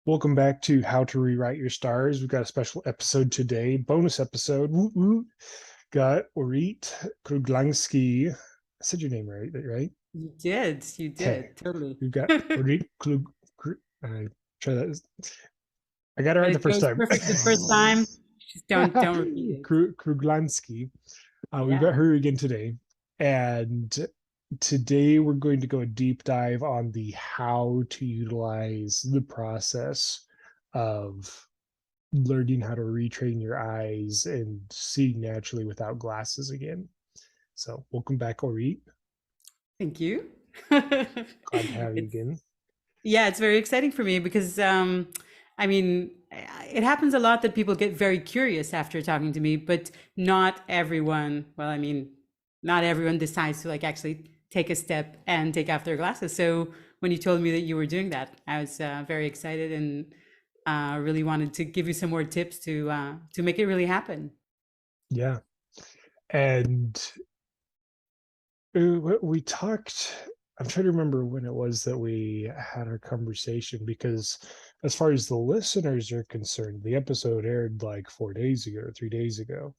Welcome back to How to Rewrite Your Stars. We've got a special episode today, bonus episode. Woot woot. Got Orit Kruglanski. I said your name right? You did. You Okay. did. Totally. We've got Orit try that. I got it When right the it first goes time. perfect the first time, just don't repeat it. Kruglanski. We've got Yeah. her again today. And today we're going to go a deep dive on the how to utilize the process of learning how to retrain your eyes and see naturally without glasses again. So welcome back, Orit. Thank you. Glad to have you It's again. yeah, it's very exciting for me because I mean, it happens a lot that people get very curious after talking to me, but not everyone, well, I mean, not everyone decides to like actually take a step and take off their glasses. So when you told me that you were doing that, I was very excited and really wanted to give you some more tips to make it really happen. Yeah. And we talked, I'm trying to remember when it was that we had our conversation because as far as the listeners are concerned, the episode aired like 4 days ago or 3 days ago.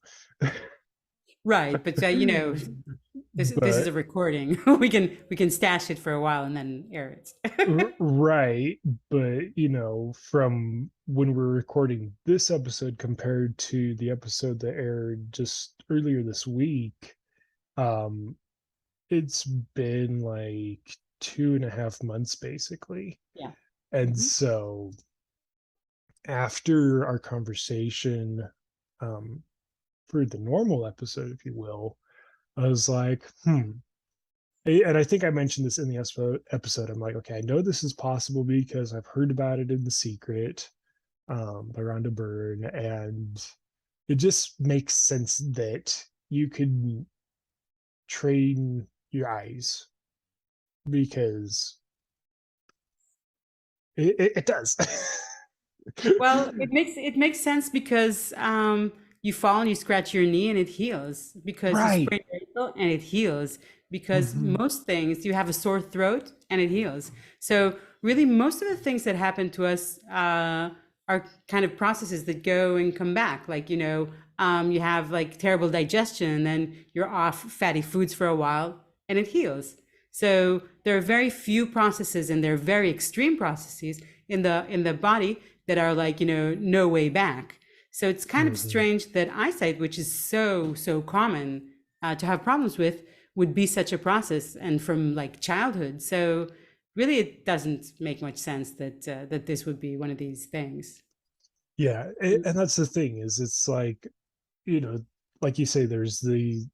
Right, but this is But a recording. We can stash it for a while and then air it. right, but from when we're recording this episode compared to the episode that aired just earlier this week, um, it's been like 2.5 months basically. Yeah. And Mhm. so after our conversation, um, for the normal episode, if you will, I was like, and I think I mentioned this in the episode. I'm like, okay, I know this is possible because I've heard about it in The Secret, by Rhonda Byrne, and it just makes sense that you could train your eyes because it does. Well, it makes sense because you fall and you scratch your knee and it heals, because you Right. sprain your ankle and it heals, because Hmm. most things you have a sore throat and it heals. So really, most of the things that happen to us are kind of processes that go and come back. Like you have like terrible digestion, and then you're off fatty foods for a while, and it heals. So there are very few processes, and they're very extreme processes in the body that are like no way back. So it's kind of Hmm. strange that eyesight, which is so common to have problems with, would be such a process, and from like childhood. So really, it doesn't make much sense that this would be one of these things. Yeah, and that's the thing is it's like, you know, like you say, there's the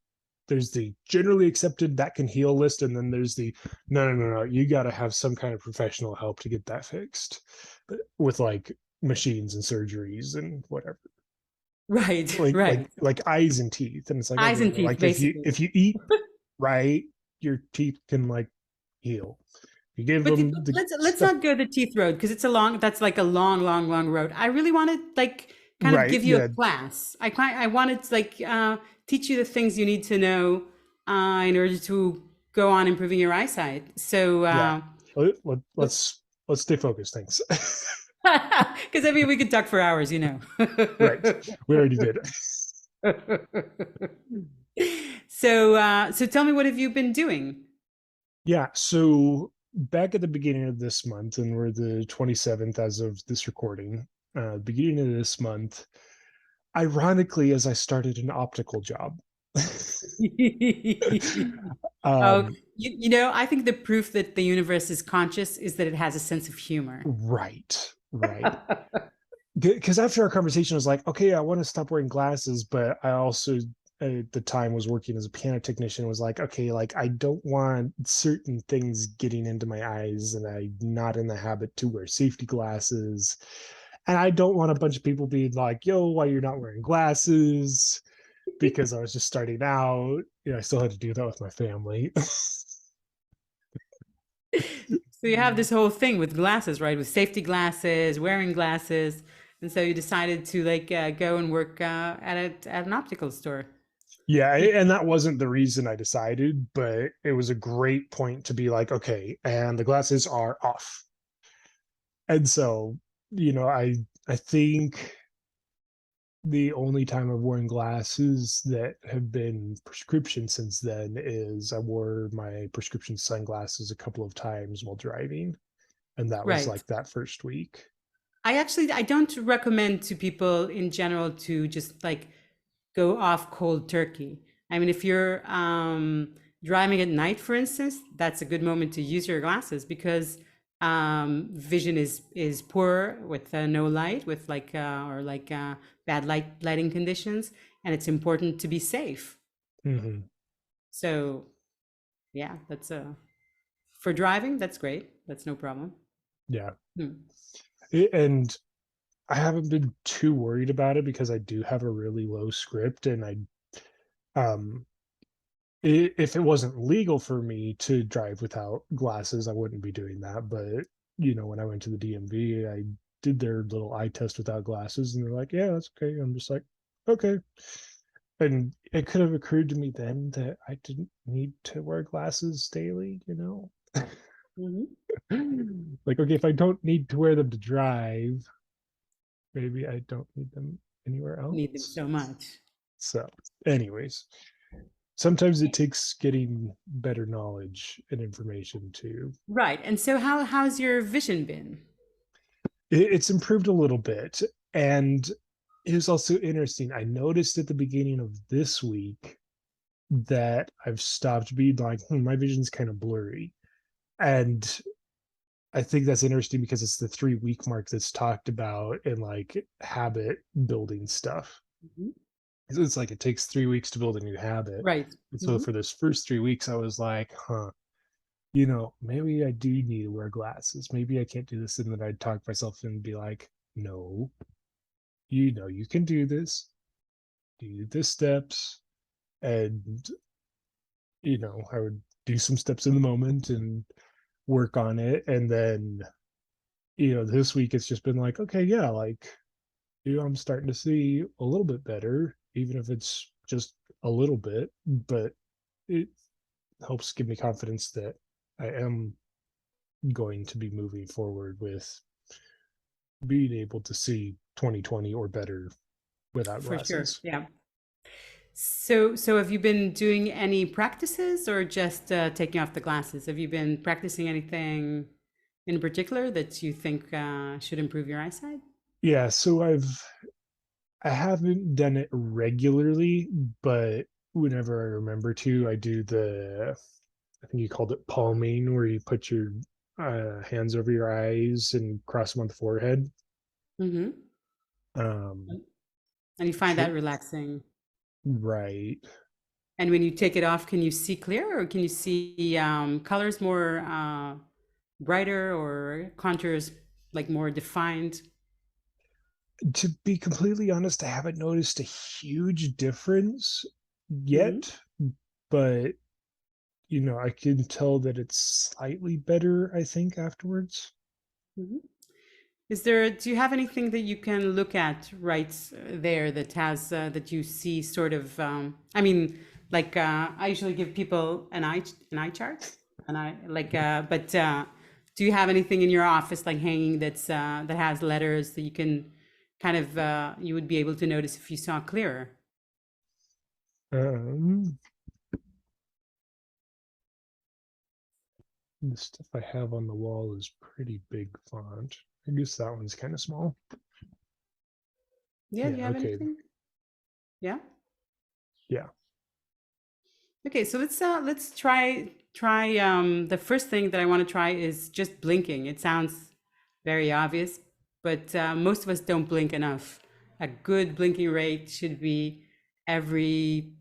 generally accepted that can heal list, and then there's the no, you got to have some kind of professional help to get that fixed, but with like machines and surgeries and whatever, Right, like right. eyes and teeth, and it's like, Eyes okay, and well, teeth, like if you basically. if you eat right, your teeth can like heal. You give But them the let's stuff not go the teeth road, because that's like a long road. I really want to like kind of right. give you a Yeah, class. I wanted to like teach you the things you need to know in order to go on improving your eyesight. So yeah. Let, let, because let's let's stay focused. Thanks. I mean we could talk for hours. Right, we already did. So tell me, what have you been doing? Yeah, so back at the beginning of this month, and we're the 27th as of this recording, beginning of this month, ironically, as I started an optical job. Oh, um, I think the proof that the universe is conscious is that it has a sense of humor. right. Because after our conversation, I was like, okay, I want to stop wearing glasses, but I also at the time was working as a piano technician. Was like, okay, like I don't want certain things getting into my eyes, and I'm not in the habit to wear safety glasses, and I don't want a bunch of people being like, yo, why you're not wearing glasses? Because I was just starting out. I still had to do that with my family. So you have this whole thing with glasses, right? With safety glasses, wearing glasses, and so you decided to like go and work at an optical store. Yeah, and that wasn't the reason I decided, but it was a great point to be like, okay, and the glasses are off. And so I think the only time I've worn glasses that have been prescription since then is I wore my prescription sunglasses a couple of times while driving, and that was Right. like that first week. I don't recommend to people in general to just like go off cold turkey. I mean, if you're driving at night, for instance, that's a good moment to use your glasses because vision is poor with no light, with bad lighting conditions, and it's important to be safe. Hmm. So yeah, that's for driving. That's great. That's no problem. Yeah. Hmm. And I haven't been too worried about it because I do have a really low script, and um if it wasn't legal for me to drive without glasses, I wouldn't be doing that. But when I went to the DMV, I did their little eye test without glasses, and they're like, "Yeah, that's okay." I'm just like, "Okay." And it could have occurred to me then that I didn't need to wear glasses daily. Hmm. Like, okay, if I don't need to wear them to drive, maybe I don't need them anywhere Need them else. so much. So, anyways, sometimes it takes getting better knowledge and information to. Right. And so how's your vision been? It's improved a little bit, and it was also interesting. I noticed at the beginning of this week that I've stopped being like, my vision's kind of blurry. And I think that's interesting because it's the 3 week mark that's talked about in like habit building stuff. Mhm. It's like it takes 3 weeks to build a new habit. Right. And so Hmm. for this first 3 weeks, I was like, maybe I do need to wear glasses. Maybe I can't do this. And then I'd talk myself and be like, no, you can do this. Do the steps. And, I would do some steps in the moment and work on it. And then, this week it's just been like, okay, yeah, like, I'm starting to see a little bit better, even if it's just a little bit, but it helps give me confidence that I am going to be moving forward with being able to see 2020 or better without For sure. glasses. Yeah. So have you been doing any practices or just taking off the glasses? Have you been practicing anything in particular that you think should improve your eyesight? Yeah, so I haven't done it regularly, but whenever I remember to, I do I think you called it palming, where you put your hands over your eyes and cross them on the forehead. Mm-hmm. Um, And you find that sure, relaxing. right. And when you take it off, can you see clear or can you see colors more brighter or contours like more defined? To be completely honest, I haven't noticed a huge difference Mm-hmm. yet, but I can tell that it's slightly better, I think, afterwards. Mm-hmm. Do you have anything that you can look at right there that has, that you see sort of, I mean, I usually give people an eye chart and do you have anything in your office like hanging that has letters that you can kind of, you would be able to notice if you saw clearer? Um, the stuff I have on the wall is pretty big font. I guess that one's kind of small. Yeah, do Yeah, you have okay. anything? Yeah. Yeah. Okay, so let's try the first thing that I want to try is just blinking. It sounds very obvious, but most of us don't blink enough. A good blinking rate should be every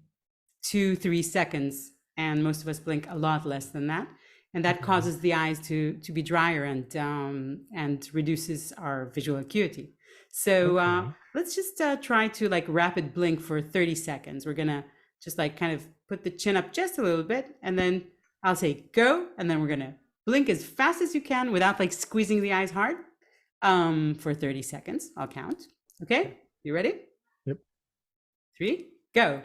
2, 3 seconds, and most of us blink a lot less than that, and that Mhm. causes the eyes to be drier and reduces our visual acuity. So Okay. let's just try to like rapid blink for 30 seconds. We're gonna just like kind of put the chin up just a little bit, and then I'll say go, and then we're gonna blink as fast as you can without like squeezing the eyes hard for 30 seconds. I'll count. Okay. Okay, you ready? Yep. 3, go.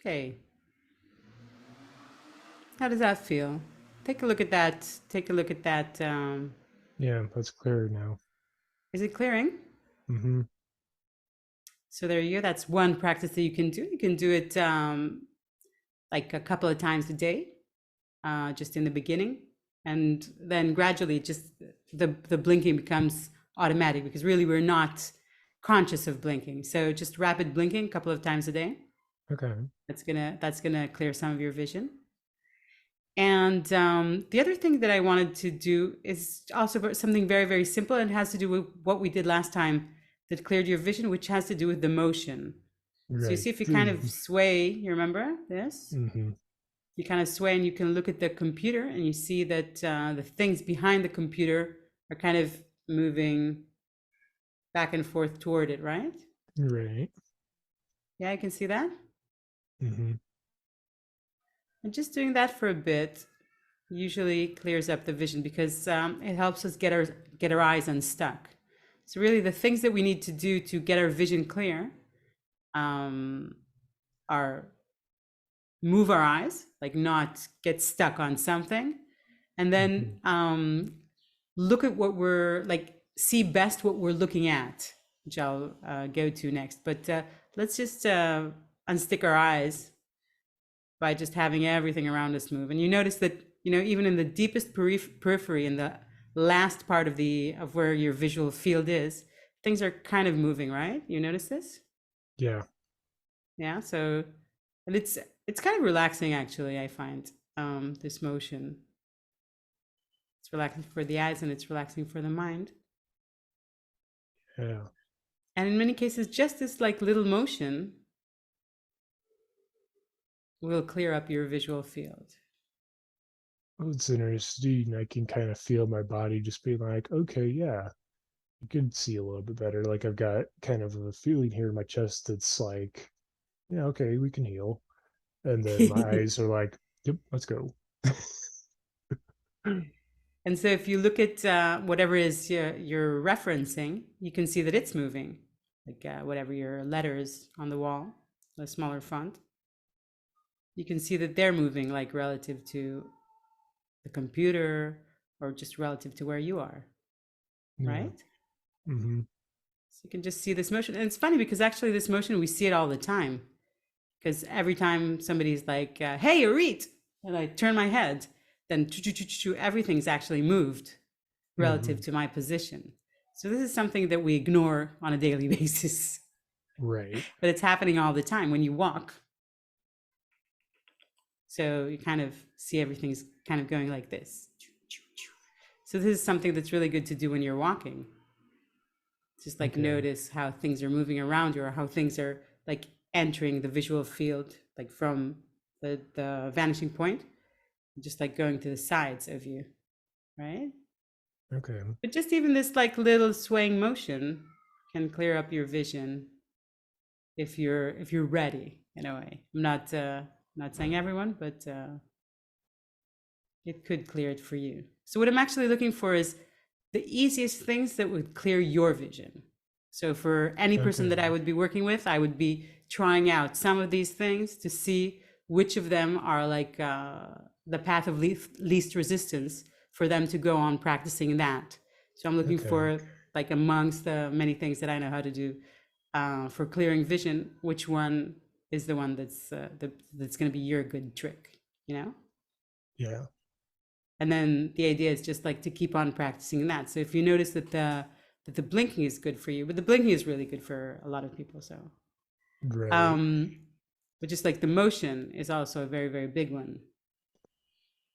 Okay. How does that feel? Take a look at that. Take a look at that. Yeah, that's clearer now. Is it clearing? Mm-hmm. So there you go. That's one practice that you can do. You can do it like a couple of times a day, just in the beginning, and then gradually, just the blinking becomes automatic because really we're not conscious of blinking. So just rapid blinking a couple of times a day. Okay. That's gonna clear some of your vision. And the other thing that I wanted to do is also something very, very simple and has to do with what we did last time that cleared your vision, which has to do with the motion. So you Right. see if you kind of sway, you remember this? Mm-hmm. You kind of sway and you can look at the computer and you see that the things behind the computer are kind of moving back and forth toward it, right? Right. Yeah, I can see that. Mm-hmm. And just doing that for a bit usually clears up the vision because it helps us get our eyes unstuck. So really, the things that we need to do to get our vision clear um, are move our eyes, like not get stuck on something, and Mm-hmm. then look at what we're like, see best what we're looking at, which I'll go to next. But let's just unstick our eyes by just having everything around us move. And you notice that, even in the deepest periphery, in the last part of where your visual field is, things are kind of moving, right? You notice this? Yeah. Yeah. So, and it's kind of relaxing, actually. I find this motion. It's relaxing for the eyes and it's relaxing for the mind. Yeah. And in many cases, just this like little motion will clear up your visual field. Well, it's interesting. I can kind of feel my body just being like, okay, yeah, you can see a little bit better. Like I've got kind of a feeling here in my chest that's like, yeah, okay, we can heal. And then my eyes are like, yep, let's go. And so if you look at whatever is you're referencing, you can see that it's moving, like whatever your letters on the wall, the smaller font. You can see that they're moving like relative to the computer or just relative to where you are, Yeah. right? Mm-hmm. So you can just see this motion. And it's funny because actually this motion, we see it all the time. Because every time somebody's like, hey, Orit, and I turn my head, then everything's actually moved Mm-hmm. relative to my position. So this is something that we ignore on a daily basis, Right. but it's happening all the time when you walk. So you kind of see everything's kind of going like this. So this is something that's really good to do when you're walking. Just like Okay. notice how things are moving around you or how things are like entering the visual field, like from the vanishing point, just like going to the sides of you, right? Okay. But just even this like little swaying motion can clear up your vision if you're ready in a way. I'm not saying everyone, but it could clear it for you. So what I'm actually looking for is the easiest things that would clear your vision. So for any person that I Okay. would be working with, I would be trying out some of these things to see which of them are like the path of least resistance for them to go on practicing that. So I'm looking Okay. for like amongst the many things that I know how to do for clearing vision, which one is the one that's going to be your good trick, you know? Yeah. And then the idea is just like to keep on practicing that. So if you notice that the blinking is good for you, but the blinking is really good for a lot of people. So Right. um but just like the motion is also a very, very big one.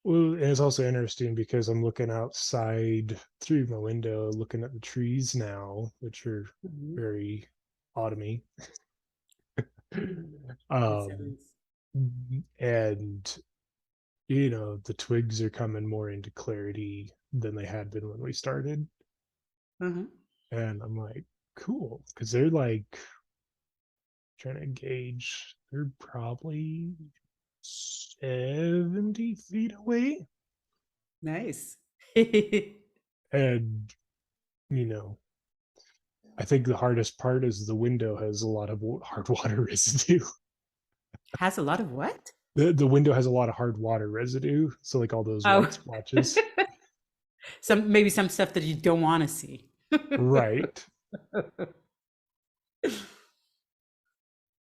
Well, and it's also interesting because I'm looking outside through my window, looking at the trees now, which are Mhm. very autumny. Makes Um, sense. and the twigs are coming more into clarity than they had been when we started. Uh-huh. And I'm like, cool, because they're like trying to gauge, they're probably 70 feet away. Nice. And, you know, I think the hardest part is the window has a lot of hard water residue. Has a lot of what? The window has a lot of hard water residue, so like all those Oh, white splotches. some maybe some stuff that you don't want to see. Right.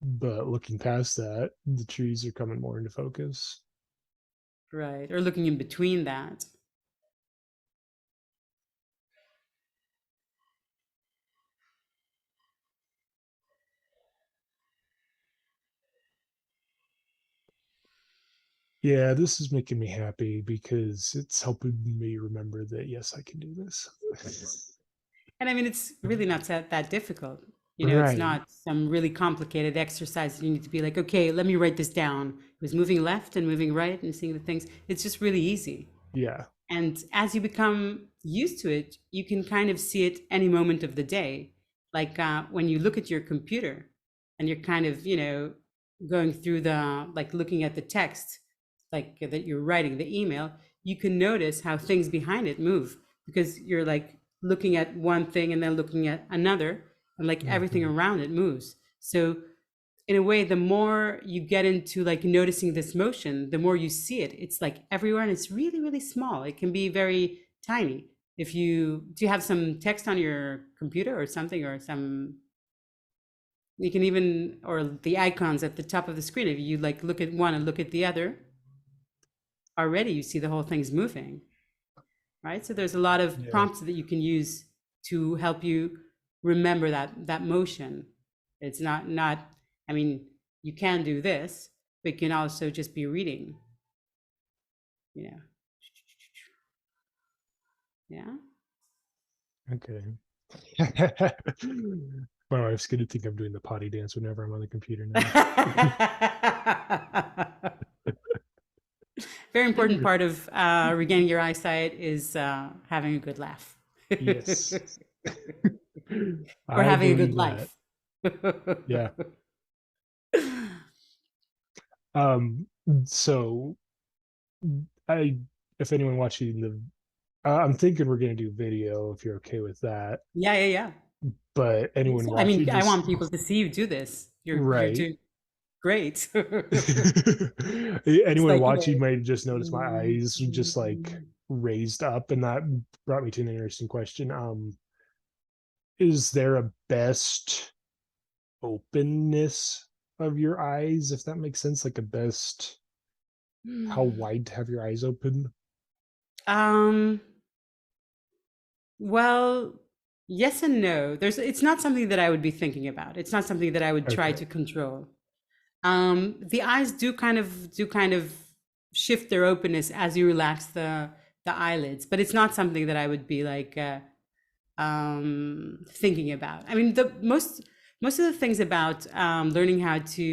But looking past that, the trees are coming more into focus. Right. Or looking in between that. Yeah, this is making me happy because it's helping me remember that yes, I can do this. And I mean, it's really not that difficult. You know, it's Right. not some really complicated exercise. You need to be like, okay, let me write this down. It was moving left and moving right and seeing the things. It's just really easy. Yeah. And as you become used to it, you can kind of see it any moment of the day. Like when you look at your computer and you're kind of, going through like looking at the text, like that you're writing, the email, you can notice how things behind it move because you're like looking at one thing and then looking at another, and like everything Hmm. around it moves. So in a way, the more you get into like noticing this motion, the more you see it. It's like everywhere, and it's really, really small. It can be very tiny. If you do, you have some text on your computer or something, or some, you can even, or the icons at the top of the screen. If you like look at one and look at the other, already you see the whole thing's moving, right? So there's a lot of Yeah. prompts that you can use to help you remember that motion. It's not. I mean, you can do this, but you can also just be reading. You know, yeah. Okay. My wife's gonna think I'm doing the potty dance whenever I'm on the computer now. Very important part of regaining your eyesight is having a good laugh Yes. or I having a good believe that. life. Yeah. Um, so I if anyone watching the I'm thinking we're gonna do video if you're okay with that. Yeah, yeah, yeah. But anyone I watching mean, I just want people to see you do this. You're right. doing great. It's Anyone like, watching might just notice my eyes just like mm, raised up, and that brought me to an interesting question. Is there a best openness of your eyes, if that makes sense? Like a best how wide to have your eyes open? um, well, yes and no. It's not something that I would be thinking about. It's not something that I would try Okay. to control. The eyes do kind of shift their openness as you relax the eyelids, but it's not something that I would be like thinking about. I mean, the most of the things about learning how to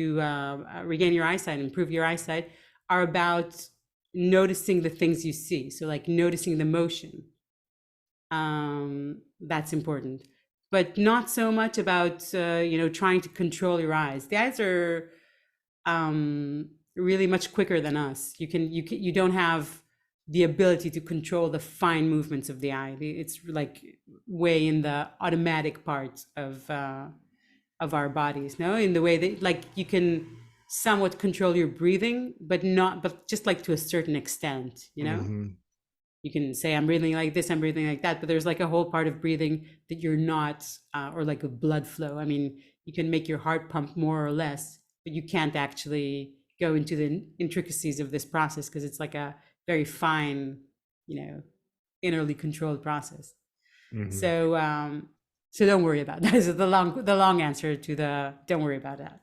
regain your eyesight, improve your eyesight, are about noticing the things you see. So, like noticing the motion, that's important, but not so much about trying to control your eyes. The eyes are really much quicker than us. You don't have the ability to control the fine movements of the eye. It's like way in the automatic part of our bodies. No, in the way that like you can somewhat control your breathing, but just like to a certain extent. Hmm. You can say I'm breathing like this, I'm breathing like that, but there's like a whole part of breathing that you're not, or like a blood flow. I mean, you can make your heart pump more or less, but you can't actually go into the intricacies of this process because it's like a very fine, you know, innerly controlled process. Hmm. So, so don't worry about that. Is the long answer to the don't worry about that.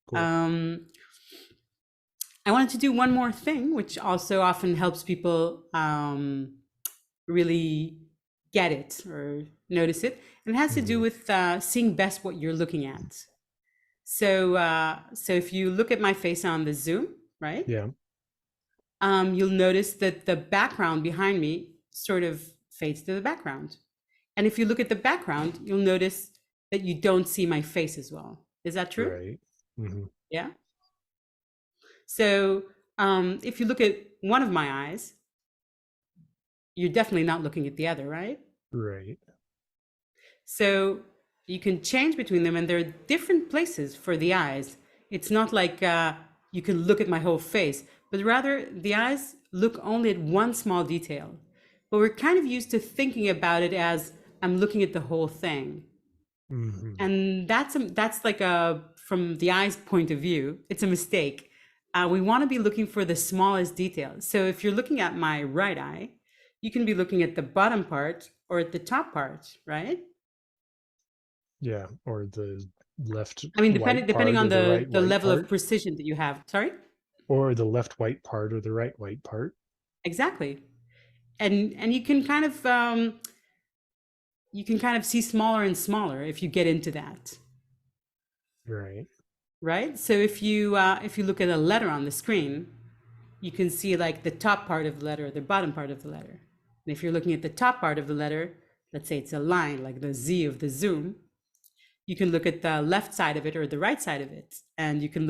Cool. Um, I wanted to do one more thing, which also often helps people really get it or notice it, and it has to do Hmm. with seeing best what you're looking at. So if you look at my face on the Zoom, right, Yeah. you'll notice that the background behind me sort of fades to the background. And if you look at the background, you'll notice that you don't see my face as well. Is that true? Right. Hmm. Yeah. So if you look at one of my eyes, you're definitely not looking at the other, right? Right. So you can change between them, and there are different places for the eyes. It's not like you can look at my whole face, but rather the eyes look only at one small detail. But we're kind of used to thinking about it as I'm looking at the whole thing. Hmm. And that's like a, from the eye's point of view, it's a mistake. We want to be looking for the smallest details. So if you're looking at my right eye, you can be looking at the bottom part or at the top part, right? Yeah, or the left I mean, white depending part on or the right the white level of part, precision that you have. Sorry? or the left white part or the right white part. Exactly. And you can kind of see smaller and smaller if you get into that, Right. right? So if you look at a letter on the screen, you can see like the top part of the letter, the bottom part of the letter. And if you're looking at the top part of the letter, let's say it's a line like the Z of the zoom, you can look at the left side of it or the right side of it, and you can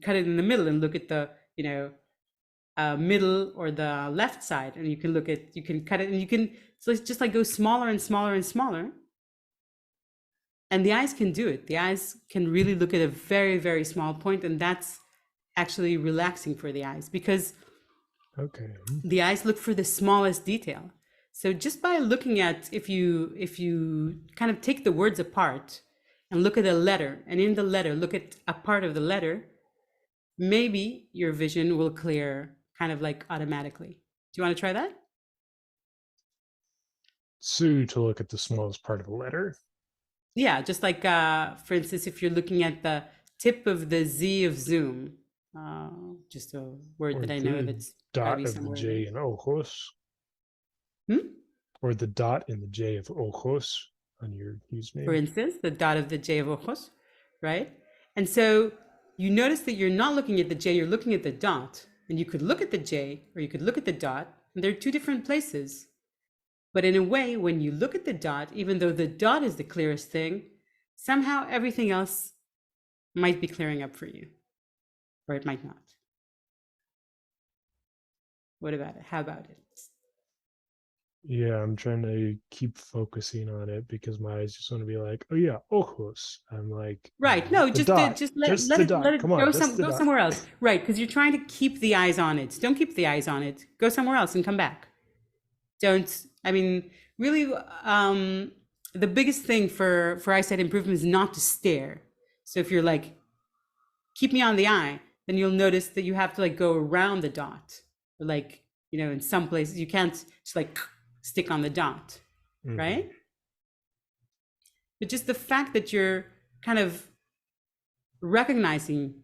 cut it in the middle and look at the, middle or the left side, and you can cut it, and you can, so it's just like go smaller and smaller and smaller. And the eyes can do it. The eyes can really look at a very, very small point, and that's actually relaxing for the eyes because Okay. the eyes look for the smallest detail. So just by looking at, if you kind of take the words apart and look at a letter, and in the letter look at a part of the letter, maybe your vision will clear kind of like automatically. Do you want to try that? So to look at the smallest part of a letter. Yeah, just like for instance, if you're looking at the tip of the Z of Zoom, uh, just a word Or that I know the that's got to dot be of the somewhere J there. in ojos, Hmm? or the dot in the J of ojos on your For username. instance, the dot of the J of ojos, right? And so you notice that you're not looking at the J, you're looking at the dot. And you could look at the J or you could look at the dot, and they're two different places. But in a way, when you look at the dot, even though the dot is the clearest thing, somehow everything else might be clearing up for you, or it might not. What about it? How about it? Yeah, I'm trying to keep focusing on it because my eyes just want to be like, oh yeah, ojos. I'm like, Right. No, just just let the it dot. Come on, just the go dot. somewhere else. Right, because you're trying to keep the eyes on it. Don't keep the eyes on it. Go somewhere else and come back. Don't. I mean, really, the biggest thing for eyesight improvement is not to stare. So if you're like, keep me on the eye, then you'll notice that you have to like go around the dot. Or like, in some places you can't just like stick on the dot, Hmm. right? But just the fact that you're kind of recognizing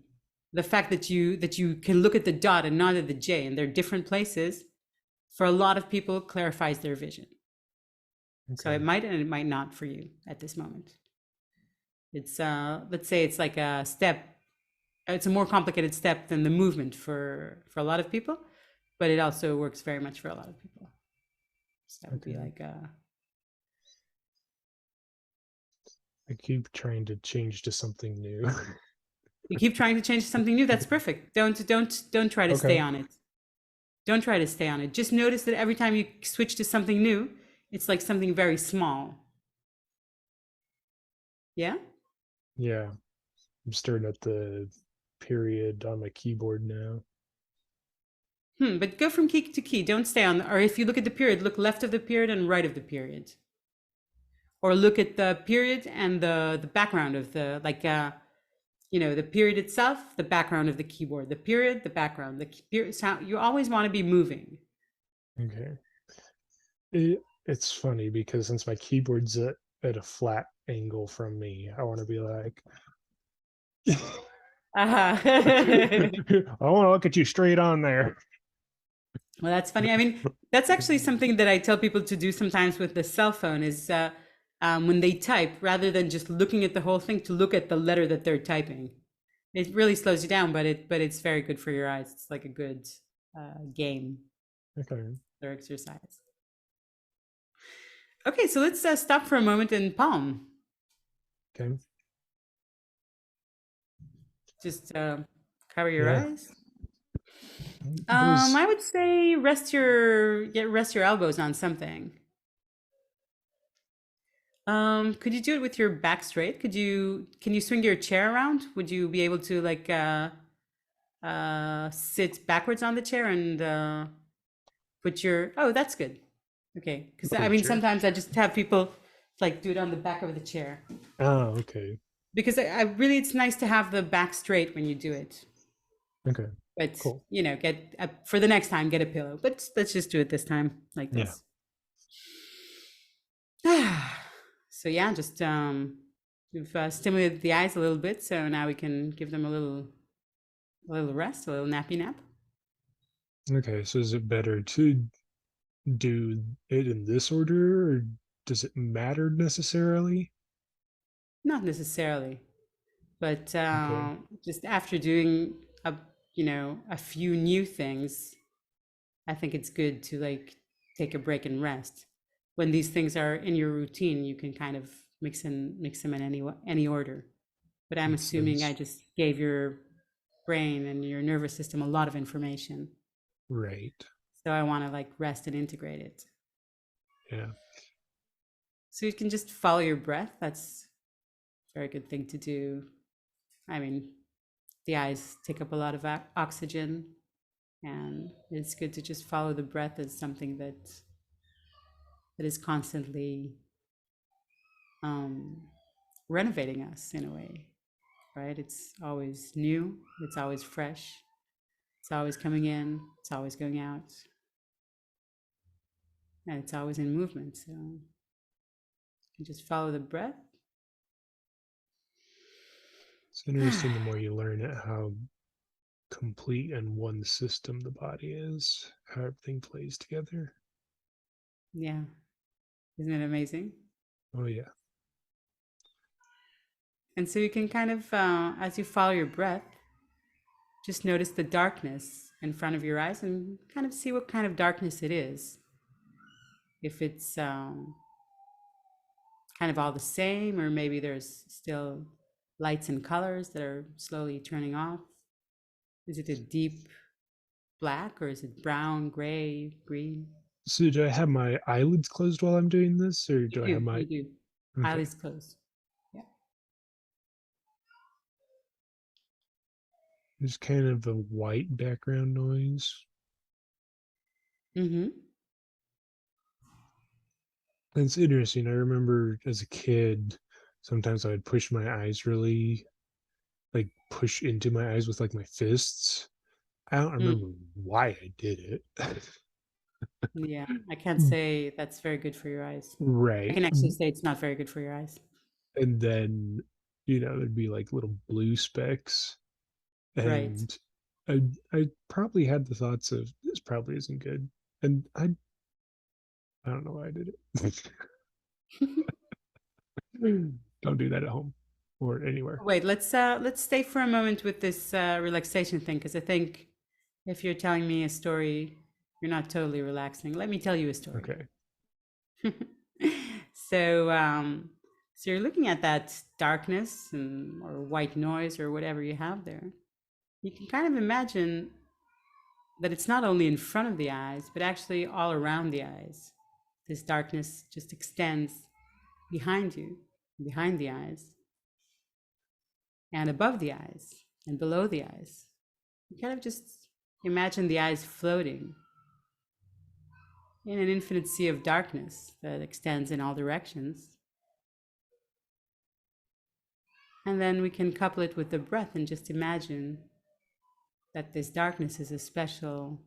the fact that you can look at the dot and not at the J, and they're different places, for a lot of people clarifies their vision. So it Okay. might and it might not for you at this moment. It's let's say it's like a step. It's a more complicated step than the movement for a lot of people, but it also works very much for a lot of people. So that would be Okay. like I keep trying to change to something new. you keep trying to change something new. That's perfect. Don't try to stay Okay. on it. Don't try to stay on it. Just notice that every time you switch to something new, it's like something very small. Yeah? Yeah. I'm staring at the period on my keyboard now. But go from key to key. Don't stay on, or if you look at the period, look left of the period and right of the period. Or look at the period and the background of the, like, the period itself, the background of the keyboard, the period, the background, the period. So you always want to be moving. Okay. It's funny because since my keyboard's at a flat angle from me, I want to be like, Uh-huh. I want to look at you straight on there. Well, that's funny. I mean, that's actually something that I tell people to do sometimes with the cell phone is when they type, rather than just looking at the whole thing, to look at the letter that they're typing. It really slows you down, but it's very good for your eyes. It's like a good game Okay. or exercise. Okay, so let's stop for a moment and palm. Okay. Just cover your Yeah. eyes. Those I would say rest your elbows on something. Could you do it with your back straight? Can you swing your chair around? Would you be able to like sit backwards on the chair and put your. Oh, that's good. Okay, because I What mean chair? sometimes I just have people like do it on the back of the chair Oh, okay. because I really it's nice to have the back straight when you do it. Okay. But Cool. you know, get for the next time, get a pillow. But let's just do it this time like Yeah. this. So yeah, just we've stimulated the eyes a little bit, so now we can give them a little rest, a little nappy nap. Okay. So is it better to do it in this order, or does it matter necessarily? Not necessarily, but Okay. just after doing a a few new things, I think it's good to like take a break and rest. When these things are in your routine, you can kind of mix them in any order. But I'm Makes assuming I sense. just gave your brain and your nervous system a lot of information. Right. So I want to like rest and integrate it. Yeah. So you can just follow your breath. That's a very good thing to do. I mean, the eyes take up a lot of oxygen, and it's good to just follow the breath as something that is constantly um, renovating us in a way, right? It's always new, it's always fresh, it's always coming in, it's always going out, and it's always in movement. So you just follow the breath. It's interesting the more you learn it how complete and one system the body is, how everything plays together. Yeah, isn't it amazing? Oh yeah. And so you can kind of, as you follow your breath, just notice the darkness in front of your eyes and kind of see what kind of darkness it is. If it's kind of all the same, or maybe there's still lights and colors that are slowly turning off. Is it a deep black or is it brown, gray, green? So do I have my eyelids closed while I'm doing this, or You do I have do, my you do. okay. Eyelids closed. Yeah. There's kind of a white background noise. Mm-hmm. And it's interesting. I remember as a kid, sometimes I would push my eyes really, like push into my eyes with like my fists. I don't remember Mm. why I did it. Yeah. I can't say that's very good for your eyes. I Right. can actually say it's not very good for your eyes. And then, there'd be like little blue specks. Right. And I probably had the thoughts of this probably isn't good. And I don't know why I did it. Don't do that at home or anywhere. Wait, let's stay for a moment with this relaxation thing because I think if you're telling me a story, you're not totally relaxing. Let me tell you a story. Okay. so so you're looking at that darkness or white noise or whatever you have there. You can kind of imagine that it's not only in front of the eyes, but actually all around the eyes. This darkness just extends behind you, behind the eyes, and above the eyes, and below the eyes. You kind of just imagine the eyes floating in an infinite sea of darkness that extends in all directions. And then we can couple it with the breath and just imagine that this darkness is a special,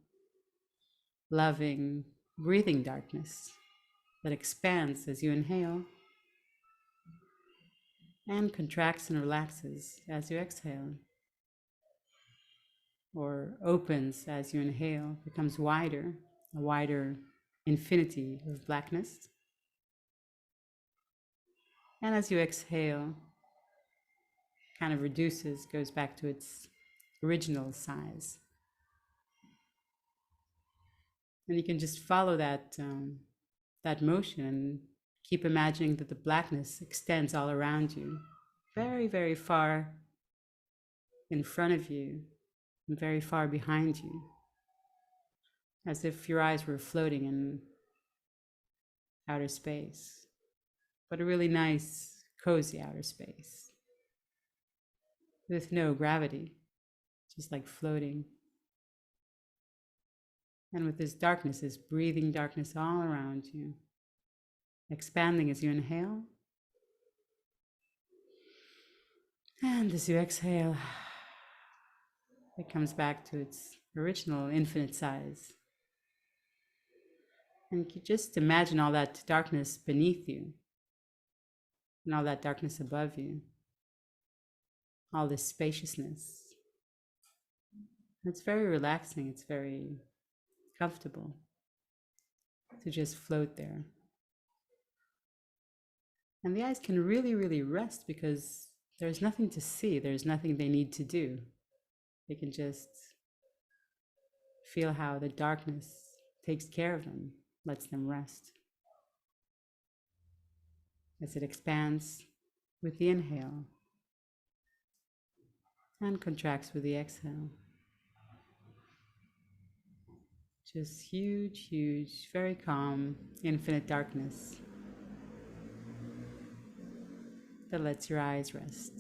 loving, breathing darkness that expands as you inhale and contracts and relaxes as you exhale, or opens as you inhale, becomes wider, a wider infinity of blackness. And as you exhale, kind of reduces, goes back to its original size. And you can just follow that motion and keep imagining that the blackness extends all around you, very, very far in front of you and very far behind you, as if your eyes were floating in outer space, but a really nice, cozy outer space with no gravity. just like floating. And with this darkness, this breathing darkness all around you, expanding as you inhale. And as you exhale, it comes back to its original infinite size. And you just imagine all that darkness beneath you and all that darkness above you, all this spaciousness. It's very relaxing. It's very comfortable to just float there. And the eyes can really, really rest because there's nothing to see. There's nothing they need to do. They can just feel how the darkness takes care of them, lets them rest. As it expands with the inhale and contracts with the exhale. Just huge, huge, very calm, infinite darkness that lets your eyes rest.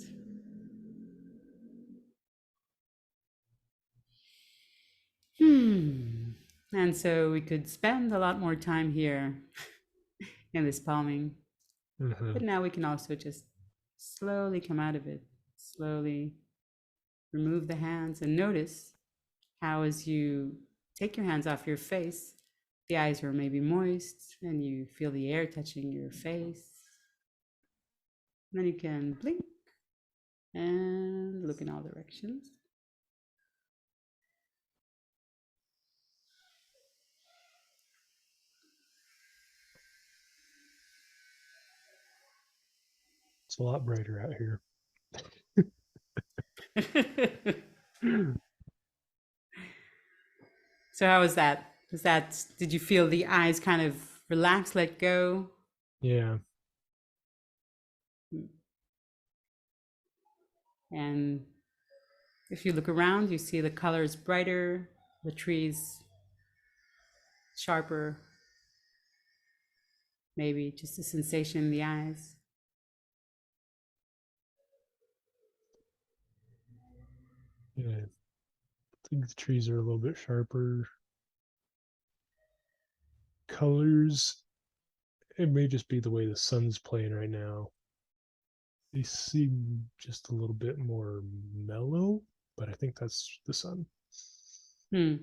And so we could spend a lot more time here in this palming, but now we can also just slowly come out of it, slowly remove the hands and notice how as you take your hands off your face, the eyes are maybe moist and you feel the air touching your face. And then you can blink and look in all directions. It's a lot brighter out here. So how was that? Did you feel the eyes kind of relax, let go? Yeah. And if you look around, you see the colors brighter, the trees sharper, maybe just a sensation in the eyes. Yeah. I think the trees are a little bit sharper. Colors, it may just be the way the sun's playing right now. They seem just a little bit more mellow, but I think that's the sun. Hmm.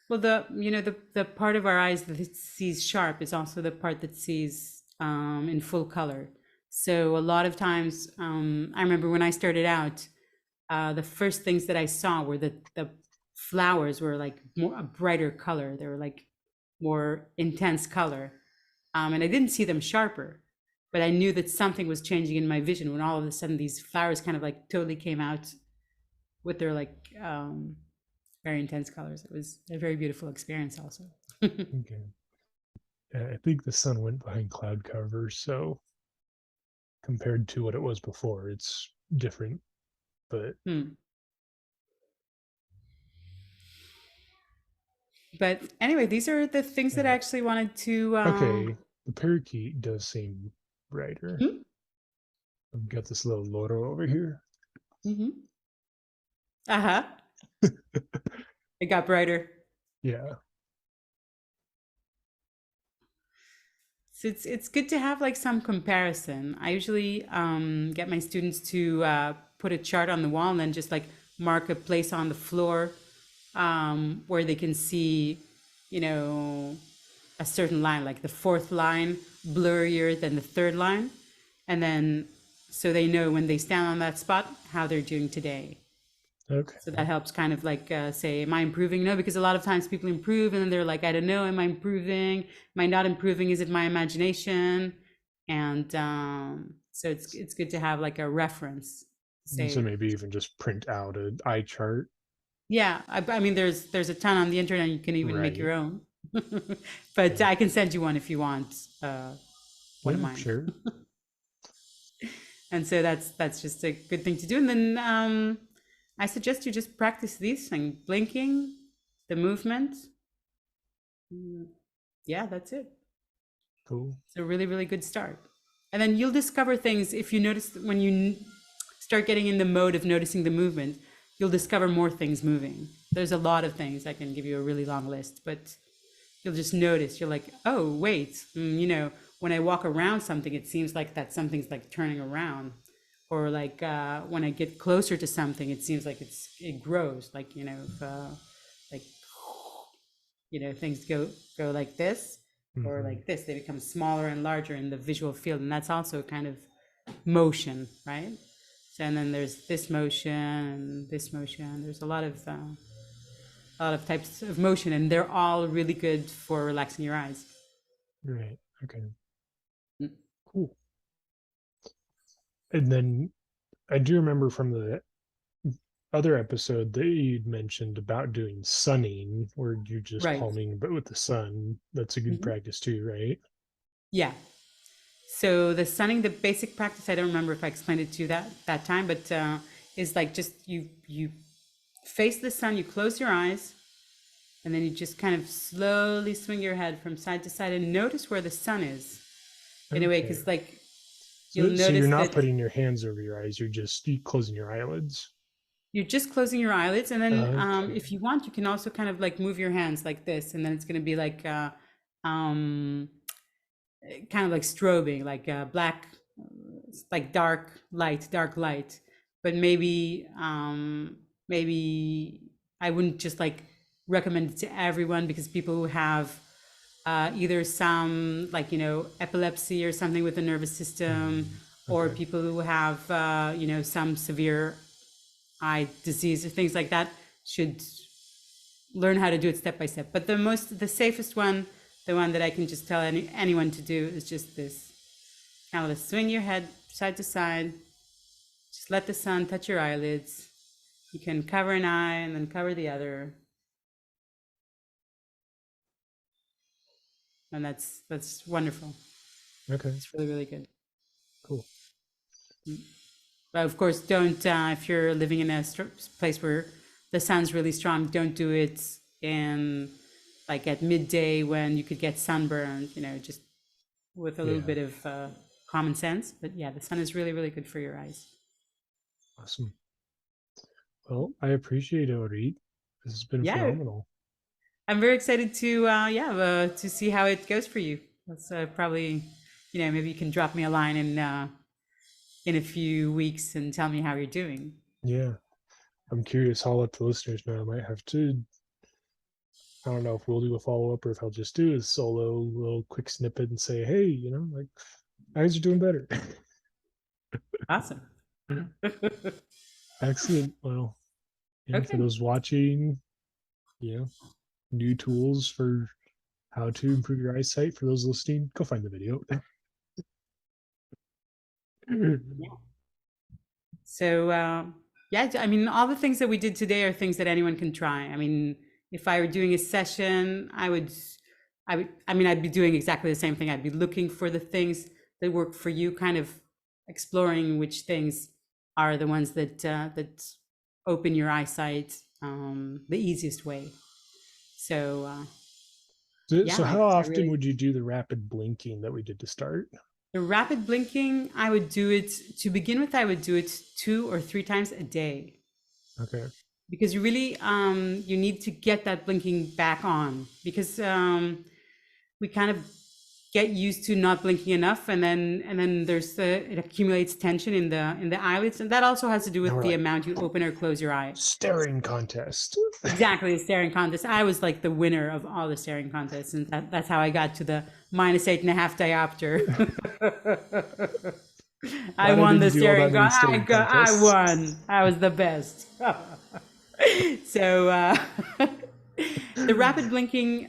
Well, the part of our eyes that it sees sharp is also the part that sees in full color. So a lot of times, I remember when I started out, the first things that I saw were the flowers were like more a brighter color. They were like more intense color, and I didn't see them sharper, but I knew that something was changing in my vision when all of a sudden these flowers kind of like totally came out with their like very intense colors. It was a very beautiful experience, also. Okay. I think the sun went behind cloud cover, so compared to what it was before, it's different. But Hmm. But anyway, these are the things that I uh, actually wanted to. okay, the parakeet does seem brighter. Hmm? I've got this little loro over here. Mm-hmm. Uh huh. It got brighter. Yeah. So it's good to have like some comparison. I usually get my students to put a chart on the wall and then just like mark a place on the floor where they can see, you know, a certain line, like the fourth line blurrier than the third line, and then so they know when they stand on that spot how they're doing today. So that Okay. helps kind of like say, am I improving? No, because a lot of times people improve and then they're like, I don't know, am I improving? Am I not improving? Is it my imagination? And so it's good to have like a reference. So Say, maybe even just print out an eye chart. yeah, I mean, there's a ton on the internet. You can even make Right. your own, but Yeah. I can send you one if you want one of Yeah, mine. sure. And so that's just a good thing to do. And then I suggest you just practice these things: blinking, the movement. Yeah, that's it. Cool. It's a really, really good start. And then you'll discover things if you notice when you start getting in the mode of noticing the movement. you'll discover more things moving. There's a lot of things. I can give you a really long list, but you'll just notice. You're like, oh wait, when I walk around something, it seems like that something's like turning around, or like when I get closer to something, it seems like it grows. Like if, like things go like this or Hmm. like this, they become smaller and larger in the visual field, and that's also kind of motion, right? So, and then there's this motion and this motion. There's a lot of types of motion, and they're all really good for relaxing your eyes. Right. Okay. Mm. Cool. And then I do remember from the other episode that you'd mentioned about doing sunning, where you're just Right. palming, but with the sun. That's a good Hmm. practice too, right? Yeah. So the sunning, the basic practice, I don't remember if I explained it to you that time, but is like just you face the sun, you close your eyes, and then you just kind of slowly swing your head from side to side and notice where the sun is in a way, Okay. because like you'll So you're notice not that putting your hands over your eyes, you're just closing your eyelids. you're just closing your eyelids, and then Okay. if you want, you can also kind of like move your hands like this, and then it's going to be like um, kind of like strobing, like black, like dark light. But maybe I wouldn't just like recommend it to everyone, because people who have either some like epilepsy or something with the nervous system, Mm, or okay. people who have some severe eye disease or things like that should learn how to do it step by step. But the safest one, the one that I can just tell anyone to do, is just this kind of swing your head side to side. Just let the sun touch your eyelids. You can cover an eye and then cover the other, and that's wonderful. Okay. It's really really good. Cool. But of course, don't if you're living in a place where the sun's really strong, don't do it in like at midday when you could get sunburned. Just with a little Yeah. bit of common sense. But yeah, the sun is really really good for your eyes. Awesome. Well, I appreciate it, Orit. This has been Yeah, phenomenal. I'm very excited to see how it goes for you. That's probably maybe you can drop me a line in a few weeks and tell me how you're doing. Yeah. I'm curious. I'll let the listeners know. I might have to, I don't know if we'll do a follow up or if I'll just do a solo little quick snippet and say, hey, like eyes are doing better. Awesome. Excellent. Well, for Okay. those watching, you know, new tools for how to improve your eyesight. For those listening, go find the video. So yeah, I mean, all the things that we did today are things that anyone can try. I mean, if I were doing a session, I mean, I'd be doing exactly the same thing. I'd be looking for the things that work for you, kind of exploring which things are the ones that open your eyesight the easiest way. So yeah, So, how I often really would you do the rapid blinking that we did to start? the rapid blinking. I would do it to begin with. I would do it 2 or 3 times a day, Okay. because you need to get that blinking back on, because we kind of get used to not blinking enough, and then it accumulates tension in the eyelids, and that also has to do Now with we're the like amount you open or close your eye. staring contest. Exactly, the staring contest. I was like the winner of all the staring contests, and that's how I got to the -8.5 diopter. I Glad I won didn't the do all that staring many con. staring I contests. won. I was the best. So the rapid blinking,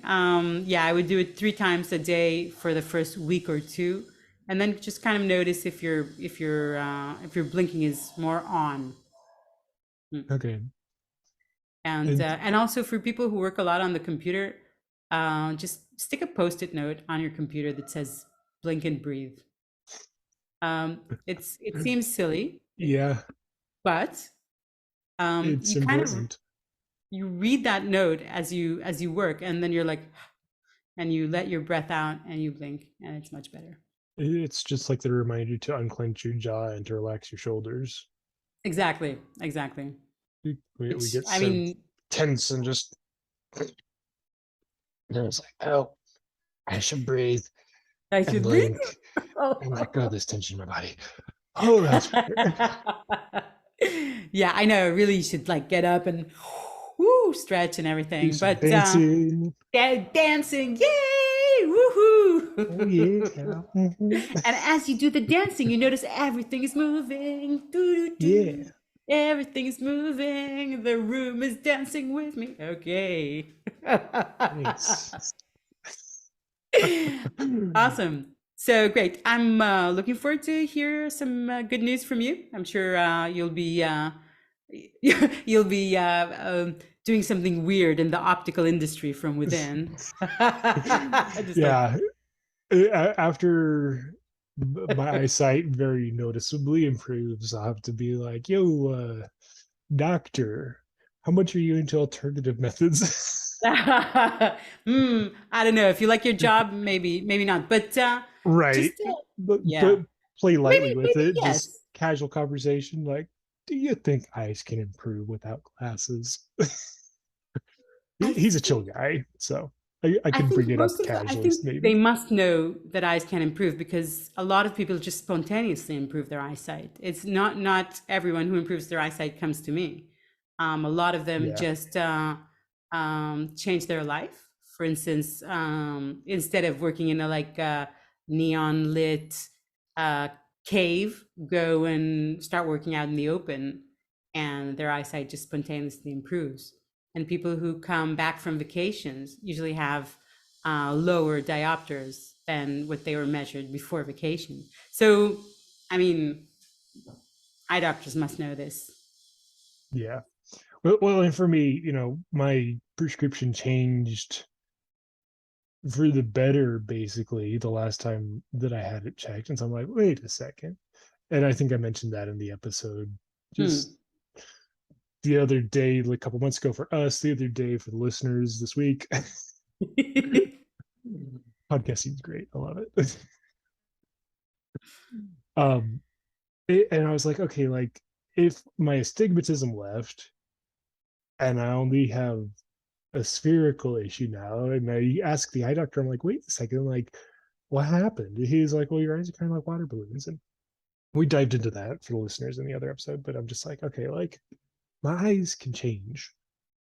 yeah, I would do it 3 times a day for the first week or two, and then just kind of notice if your blinking is more on. Okay. And And and also for people who work a lot on the computer, just stick a post-it note on your computer that says "blink and breathe." It seems silly, yeah, but it's you kind of important. you read that note as you work, and then you're like, and you let your breath out and you blink, and it's much better. It's just like the reminder to unclench your jaw and to relax your shoulders. Exactly, exactly. We which get I so mean, tense and just, and it's like, oh, I should breathe I and should breathe. blink and let go of this tension in my body. Oh, that's better. Yeah, I know. Really, you should like get up and woo, stretch and Do everything. some But dancing. dancing, yay, woohoo! Oh yeah. Mhm. And as you do the dancing, you notice everything is moving. Doo doo doo. Yeah. Everything is moving. The room is dancing with me. Okay. Nice. Awesome. So great. I'm looking forward to hear some good news from you. I'm sure you'll be doing something weird in the optical industry from within. Just like Yeah. After my eyesight very noticeably improves, I'll have to be like, yo, doctor, how much are you into alternative methods? I don't know if you like your job, maybe not, but Right. just But yeah, play maybe lightly with maybe it, just yes. casual conversation. Like, do you think eyes can improve without glasses? I He's a chill think guy, so I I can think bring it up most of the, I casually, think they maybe. must know that eyes can improve because a lot of people just spontaneously improve their eyesight. It's not everyone who improves their eyesight comes to me. A lot of them Yeah. just change their life. For instance, instead of working in a like neon lit uh, cave, go and start working out in the open, and their eyesight just spontaneously improves. And people who come back from vacations usually have lower diopters than what they were measured before vacation. So, I mean, eye doctors must know this. Yeah. Well, and for me, my prescription changed for the better basically the last time that I had it checked. And so I'm like, wait a second. And I think I mentioned that in the episode. Hmm. Just the other day, like a couple months ago for us, the other day for the listeners this week. Podcasting is great. I love it. um and I was like, okay, like if my astigmatism left and I only have a spherical issue now, and I ask the eye doctor, I'm like, wait a second, I'm like, what happened? He's like, well, your eyes are kind of like water balloons. And we dived into that for the listeners in the other episode, but I'm just like, okay, like my eyes can change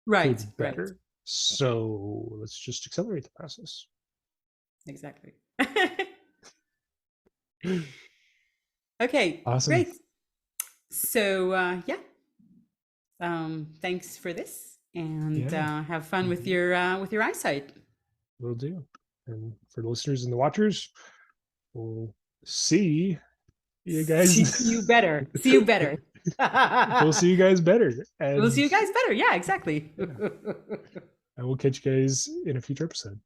for the Right, right, better. So let's just accelerate the process. exactly. Okay, Awesome. great. So yeah, thanks for this, and Yeah, have fun mhm, with your eyesight. will do. And for the listeners and the watchers, we'll see you See guys. you better. See you better. We'll see you guys better. We'll see And you guys better. Yeah, exactly. yeah, I will catch you guys in a future episode.